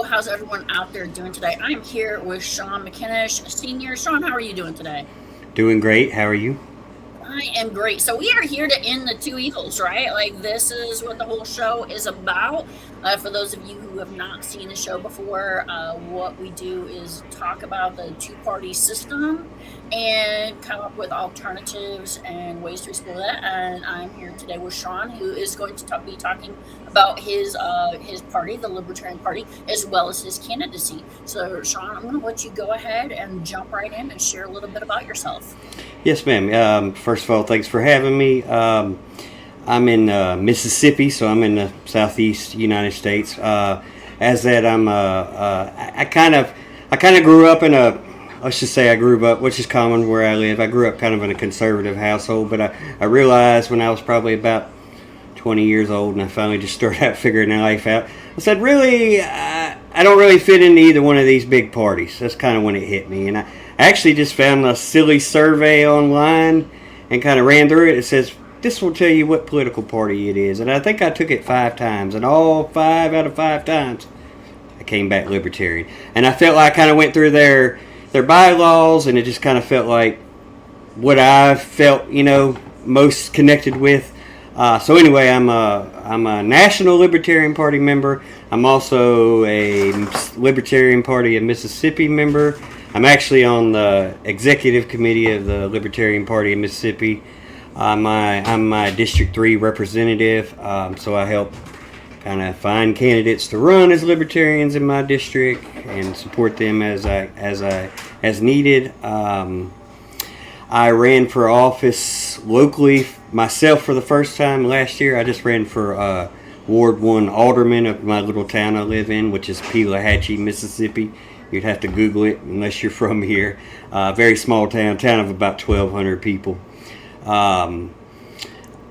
how's everyone out there doing today? I'm here with Shaun Mcnnish, Senior. Shaun, how are you doing today? Doing great. How are you? I am great. So we are here to end the two evils, right? Like this is what the whole show is about. For those of you who have not seen the show before, what we do is talk about the two-party system and come up with alternatives and ways to explore that. And I'm here today with Shaun, who is going to be talking about his party, the Libertarian Party, as well as his candidacy. So, Shaun, I'm going to let you go ahead and jump right in and share a little bit about yourself. Yes, ma'am. First of all, thanks for having me. I'm in Mississippi, so I'm in the southeast United States. As that, I kind of grew up in a, let's just say I grew up, which is common where I live. I grew up kind of in a conservative household, but I realized when I was probably about 20 years old, and I finally just started out figuring life out. I said, really, I don't really fit into either one of these big parties. That's kind of when it hit me, and I actually just found a silly survey online and kind of ran through it. It says, this will tell you what political party it is. And I think I took it 5 times. And all 5 out of 5 times, I came back Libertarian. And I felt like I kind of went through their bylaws, and it just kind of felt like what I felt, most connected with. So anyway, I'm a National Libertarian Party member. I'm also a Libertarian Party of Mississippi member. I'm actually on the executive committee of the Libertarian Party of Mississippi. I'm my District 3 representative, so I help kind of find candidates to run as Libertarians in my district and support them as needed. I ran for office locally myself for the first time last year. I just ran for Ward 1 Alderman of my little town I live in, which is Pelahatchie, Mississippi. You'd have to Google it unless you're from here. Very small town of about 1,200 people.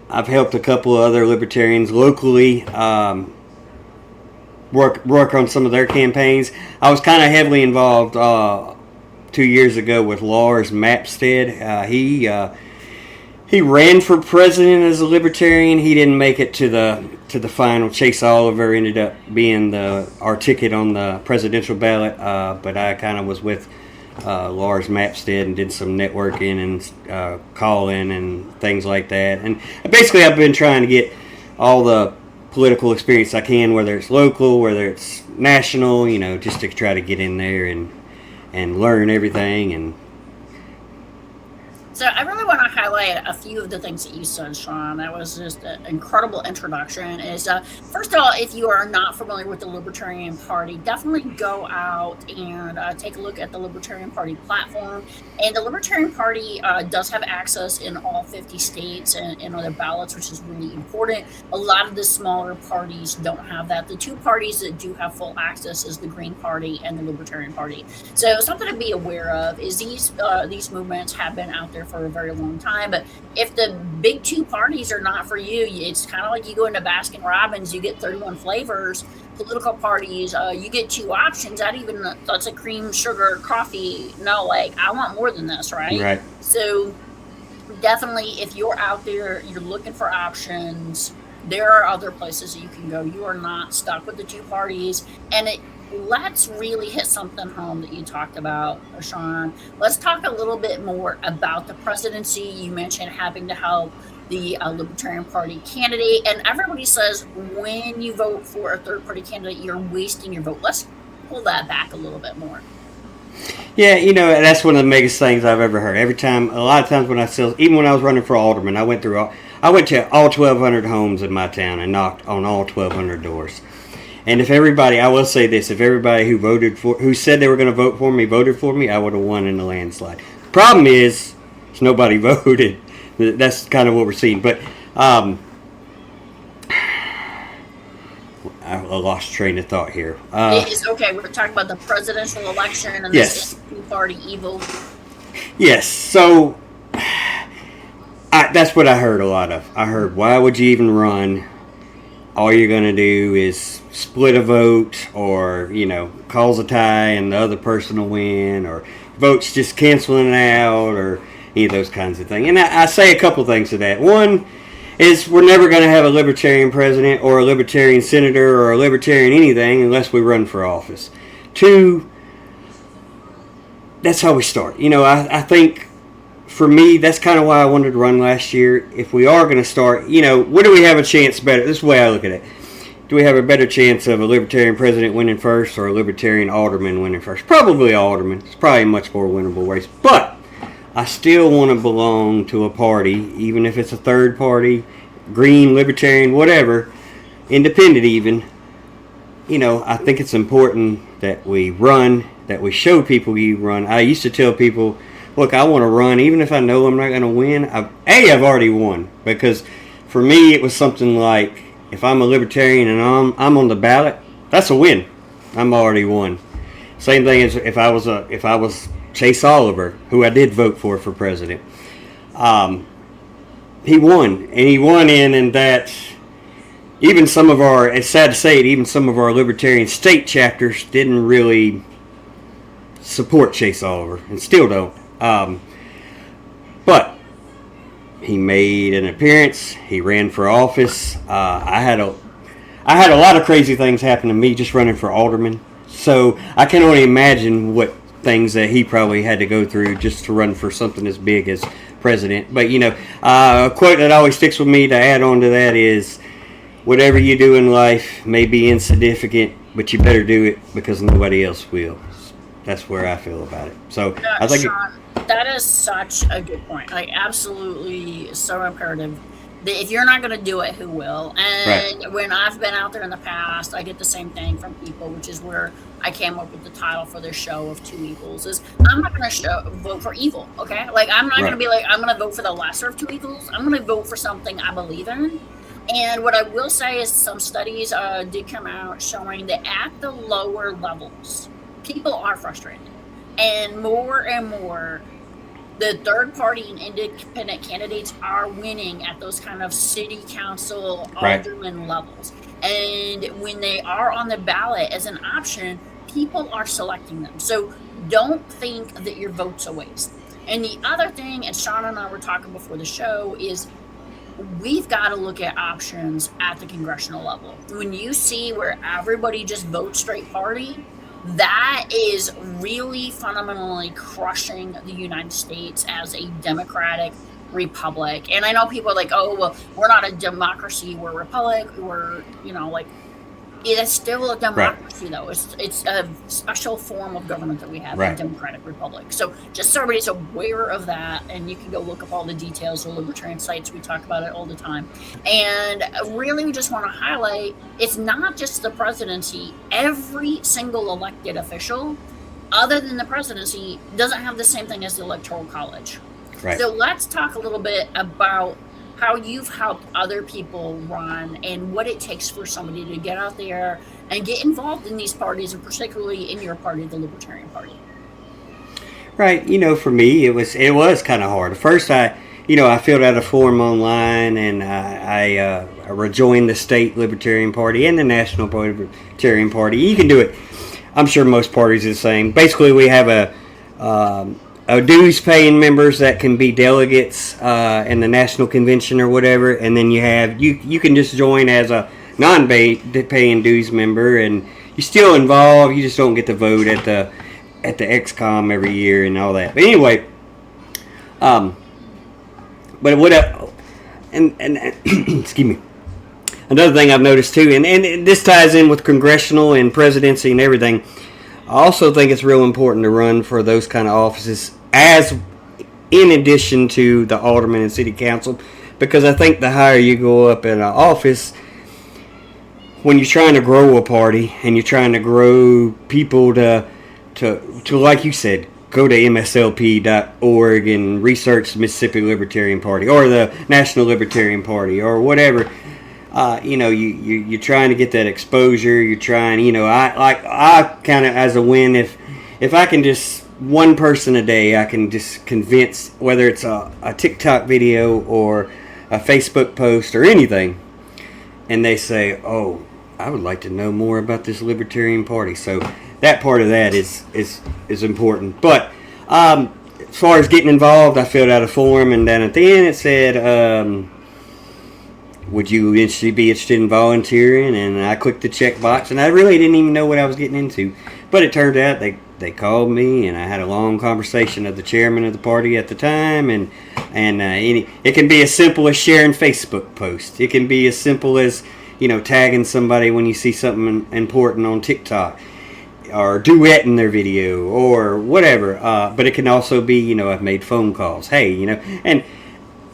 I've helped a couple of other libertarians locally work on some of their campaigns. I was kind of heavily involved 2 years ago with Lars Mapstead. He ran for president as a libertarian. He didn't make it to the final. Chase Oliver ended up being our ticket on the presidential ballot, but I kind of was with Lars Mapstead and did some networking and calling and things like that. And basically, I've been trying to get all the political experience I can, whether it's local, whether it's national, just to try to get in there and learn everything. And so I really want to highlight a few of the things that you said, Shaun. That was just an incredible introduction. First of all, if you are not familiar with the Libertarian Party, definitely go out and take a look at the Libertarian Party platform. And the Libertarian Party does have access in all 50 states and other ballots, which is really important. A lot of the smaller parties don't have that. The two parties that do have full access is the Green Party and the Libertarian Party. So something to be aware of is these movements have been out there for a very long time, but if the big two parties are not for you, it's kind of like you go into Baskin Robbins, you get 31 flavors. Political parties, you get 2 options. That's a cream, sugar, coffee. No, I want more than this, right? right. So definitely, if you're out there, you're looking for options, there are other places that you can go. You are not stuck with the two parties. And let's really hit something home that you talked about, Shaun. Let's talk a little bit more about the presidency. You mentioned having to help the Libertarian Party candidate, and everybody says when you vote for a third-party candidate, you're wasting your vote. Let's pull that back a little bit more. Yeah, that's one of the biggest things I've ever heard. A lot of times even when I was running for alderman, I went to all 1,200 homes in my town and knocked on all 1,200 doors. And if everybody who said they were going to vote for me voted for me, I would have won in a landslide. The problem is nobody voted. That's kind of what we're seeing. But I lost train of thought here. It's okay. We're talking about the presidential election and yes. This two-party evil. Yes. So that's what I heard a lot of. I heard, why would you even run? All you're going to do is split a vote, or cause a tie and the other person will win, or votes just canceling out, or any of those kinds of things. And I say a couple things to that. One, is we're never going to have a libertarian president or a libertarian senator or a libertarian anything unless we run for office. Two, that's how we start. I think for me, that's kind of why I wanted to run last year. If we are going to start, what do we have a chance better? This is the way I look at it. Do we have a better chance of a libertarian president winning first or a libertarian alderman winning first? Probably alderman. It's probably a much more winnable race. But I still want to belong to a party, even if it's a third party, green, libertarian, whatever, independent even. I think it's important that we run, that we show people you run. I used to tell people, look, I want to run, even if I know I'm not going to win. I've already won. Because for me, it was something like, if I'm a libertarian and I'm on the ballot, that's a win. I'm already won. Same thing as if I was Chase Oliver, who I did vote for president. He won, and he won in that. Even some of our, it's sad to say it, even some of our libertarian state chapters didn't really support Chase Oliver, and still don't. But he made an appearance. He ran for office. I had a lot of crazy things happen to me just running for alderman. So I can only imagine what things that he probably had to go through just to run for something as big as president. But a quote that always sticks with me to add on to that is, whatever you do in life may be insignificant, but you better do it because nobody else will. That's where I feel about it. So I think Shaun, that is such a good point. Like, absolutely so imperative. If you're not going to do it, who will? And right. When I've been out there in the past, I get the same thing from people, which is where I came up with the title for this show of Two Evils. Is I'm not going to vote for evil, okay? Like, I'm not going to be like, I'm going to vote for the lesser of two evils. I'm going to vote for something I believe in. And what I will say is some studies did come out showing that at the lower levels, people are frustrated. And more, the third party and independent candidates are winning at those kind of city council, alderman levels. And when they are on the ballot as an option, people are selecting them. So don't think that your vote's a waste. And the other thing, and Shaun and I were talking before the show, is we've got to look at options at the congressional level. When you see where everybody just votes straight party, that is really fundamentally crushing the United States as a democratic republic. And I know people are like, oh, well, we're not a democracy, we're a republic, we're, it's still a democracy, though. It's a special form of government that we have, a democratic republic. So just so everybody's aware of that, and you can go look up all the details, the libertarian sites, we talk about it all the time. And really, we just want to highlight, it's not just the presidency. Every single elected official, other than the presidency, doesn't have the same thing as the Electoral College. Right. So let's talk a little bit about how you've helped other people run and what it takes for somebody to get out there and get involved in these parties, and particularly in your party, the Libertarian Party. Right. For me, it was kind of hard. At first, I filled out a form online, and I rejoined the state Libertarian Party and the National Libertarian Party. You can do it. I'm sure most parties are the same. Basically, we have a dues paying members that can be delegates in the national convention or whatever, and then you can just join as a non-paying dues member, and you're still involved. You just don't get to vote at the XCOM every year and all that. But anyway, but what and excuse me. Another thing I've noticed too, and this ties in with congressional and presidency and everything. I also think it's real important to run for those kind of offices as in addition to the alderman and city council, because I think the higher you go up in an office, when you're trying to grow a party and you're trying to grow people to like you said, go to mslp.org and research the Mississippi Libertarian Party or the National Libertarian Party or whatever. You're trying to get that exposure. You're trying, I count it as a win if I can just one person a day, I can just convince, whether it's a TikTok video or a Facebook post or anything, and they say, oh, I would like to know more about this Libertarian Party. So that part of that is important. But as far as getting involved, I filled out a form, and then at the end it said, would you be interested in volunteering? And I clicked the check box, and I really didn't even know what I was getting into. But it turned out they called me, and I had a long conversation with the chairman of the party at the time, and it can be as simple as sharing Facebook posts. It can be as simple as, tagging somebody when you see something important on TikTok, or duetting their video, or whatever. But it can also be, I've made phone calls. Hey,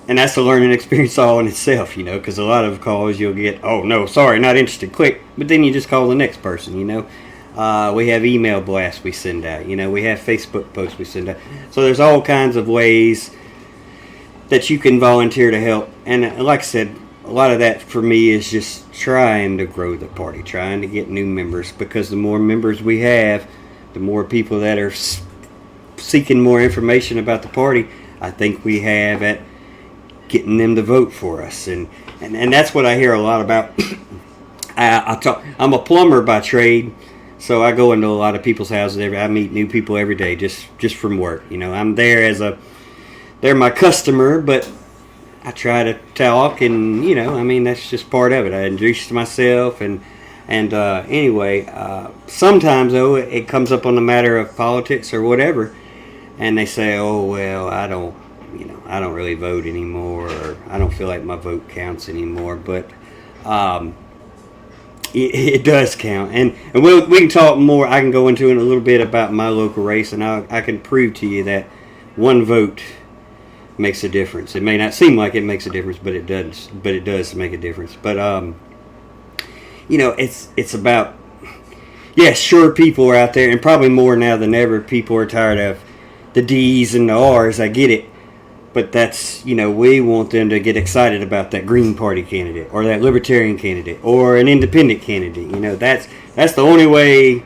and that's a learning experience all in itself, because a lot of calls you'll get, oh, no, sorry, not interested, click. But then you just call the next person, We have email blasts we send out, we have Facebook posts we send out. So there's all kinds of ways that you can volunteer to help. And like I said, a lot of that for me is just trying to grow the party, trying to get new members, because the more members we have, the more people that are seeking more information about the party, I think we have at getting them to vote for us. And that's what I hear a lot about. I'm a plumber by trade, so I go into a lot of people's houses. I meet new people every day just from work. I'm there they're my customer, but I try to talk, and that's just part of it. I introduce myself, and anyway, sometimes though it comes up on the matter of politics or whatever, and they say, oh well, I don't really vote anymore, or I don't feel like my vote counts anymore. But it does count, and we can talk more. I can go into it a little bit about my local race, and I can prove to you that one vote makes a difference. It may not seem like it makes a difference, but it does. But it does make a difference. But it's about, yes, sure, people are out there, and probably more now than ever. People are tired of the D's and the R's. I get it. But that's, we want them to get excited about that Green Party candidate, or that Libertarian candidate, or an independent candidate. That's the only way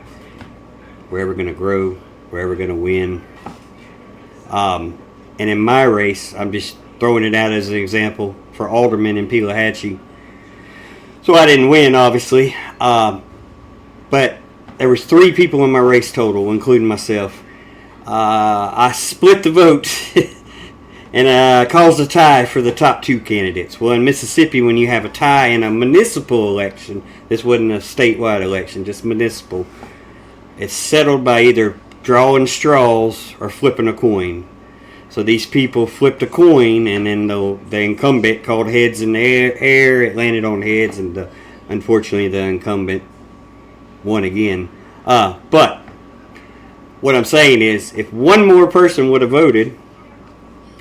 we're ever going to grow, we're ever going to win. And in my race, I'm just throwing it out as an example for alderman in Pelahatchie. So I didn't win, obviously. But there was 3 people in my race total, including myself. I split the vote and caused a tie for the top 2 candidates. Well, in Mississippi, when you have a tie in a municipal election, this wasn't a statewide election, just municipal, it's settled by either drawing straws or flipping a coin. So these people flipped a coin, and then the incumbent called heads in the air. It landed on heads, and unfortunately the incumbent won again. But what I'm saying is, if one more person would have voted,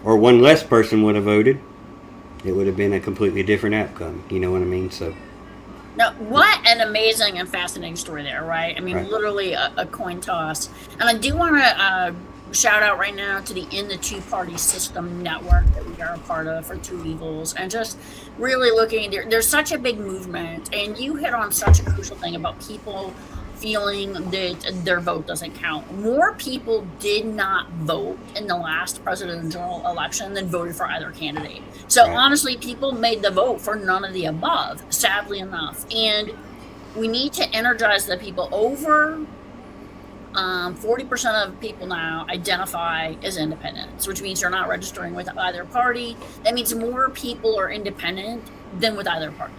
or one less person would have voted, it would have been a completely different outcome. You know what I mean? So. Now, what an amazing and fascinating story there, right? I mean, right. Literally a coin toss. And I do want to shout out right now to the In the Two Party System network that we are a part of for Two Evils, and just really looking there's such a big movement, and you hit on such a crucial thing about people feeling that their vote doesn't count. More people did not vote in the last presidential election than voted for either candidate. So right. Honestly, people made the vote for none of the above, sadly enough. And we need to energize the people. Over 40% of people now identify as independents, which means they're not registering with either party. That means more people are independent than with either party.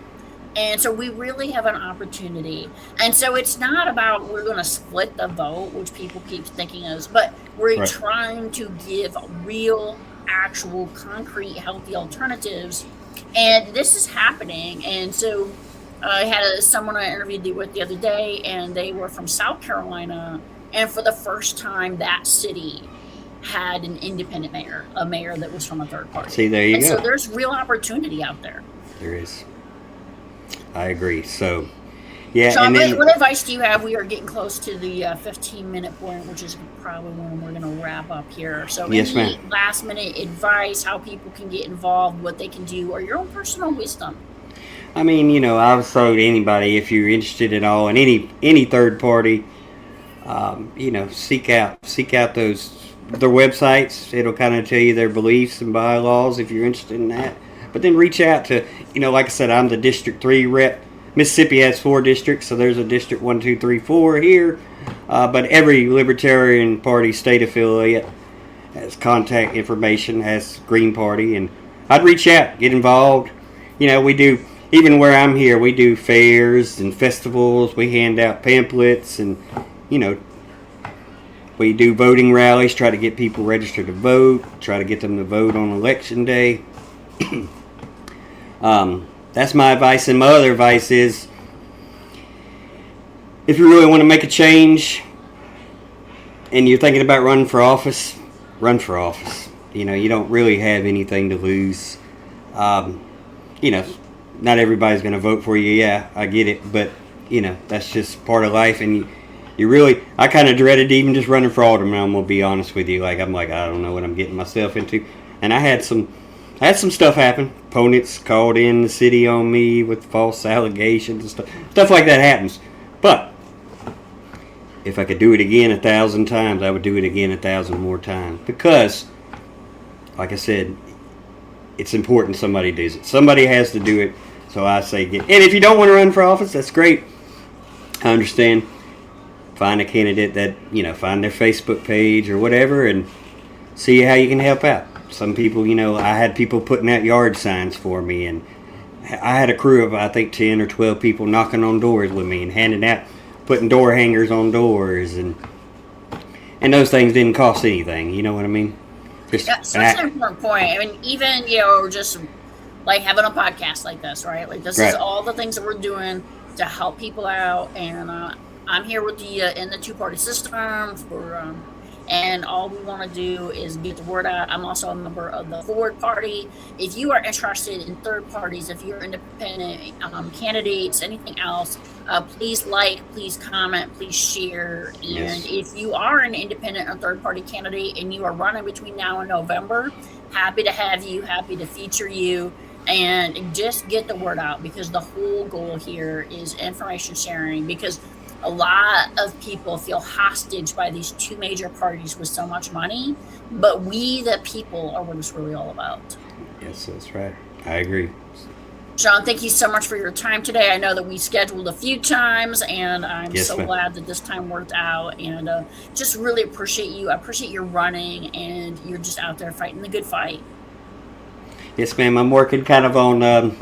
And so we really have an opportunity. And so it's not about we're going to split the vote, which people keep thinking is, but we're right. trying to give real, actual, concrete, healthy alternatives. And this is happening. And so I had someone I interviewed with the other day, and they were from South Carolina. And for the first time, that city had an independent mayor, a mayor that was from a third party. See, there you go. So there's real opportunity out there. There is. I agree. So, yeah. Shaun, and then, what advice do you have? We are getting close to the 15-minute point, which is probably when we're going to wrap up here. So, yes, any last-minute advice, how people can get involved, what they can do, or your own personal wisdom? I mean, I would throw to anybody, if you're interested at all in any third party, seek out their websites. It'll kind of tell you their beliefs and bylaws if you're interested in that. But then reach out to, like I said, I'm the District 3 rep. Mississippi has 4 districts, so there's a District 1, 2, 3, 4 here. But every Libertarian Party state affiliate has contact information, has Green Party. And I'd reach out, get involved. We do even where I'm here, we do fairs and festivals. We hand out pamphlets, and you know, we do voting rallies, try to get people registered to vote, try to get them to vote on election day. That's my advice, and my other advice is, if you really want to make a change and you're thinking about running for office, run for office. You know, you don't really have anything to lose. You know, not everybody's going to vote for you. Yeah, I get it, but you know, that's just part of life. And you really, I kind of dreaded even just running for alderman. I'm gonna be honest with you. Like, I'm like, I don't know what I'm getting myself into. And I had some stuff happen. Opponents called in the city on me with false allegations and stuff like that happens. But if I could do it again 1,000 times, I would do it again 1,000 more times, because, like I said, it's important somebody does it. Somebody has to do it. So I say get. And if you don't want to run for office, that's great. I understand. Find a candidate that, you know, find their Facebook page or whatever, and see how you can help out. Some people, you know, I had people putting out yard signs for me, and I had a crew of, I think, 10 or 12 people knocking on doors with me and handing out, putting door hangers on doors, and those things didn't cost anything. You know what I mean? Just such an important point. I mean, even, you know, just like having a podcast like this, right? Like, this is all the things that we're doing to help people out, and I'm here with you in the two-party system for, and all we want to do is get the word out. I'm also a member of the Forward Party. If you are interested in third parties, if you're independent candidates, anything else, please like, please comment, please share. And Yes. if you are an independent or third party candidate and you are running between now and November, happy to have you, happy to feature you. And just get the word out, because the whole goal here is information sharing, because a lot of people feel hostage by these two major parties with so much money, but we the people are what it's really all about. Yes, that's right. I agree. Shaun, thank you so much for your time today. I know that we scheduled a few times, and I'm Yes, so ma'am. glad that this time worked out, and just really appreciate you. I appreciate your running, and you're just out there fighting the good fight. Yes, ma'am. I'm working kind of on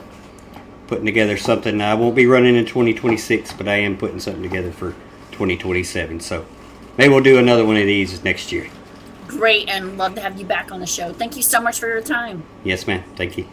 putting together something. I won't be running in 2026, but I am putting something together for 2027. So maybe we'll do another one of these next year. Great, and love to have you back on the show. Thank you so much for your time. Yes, ma'am. Thank you.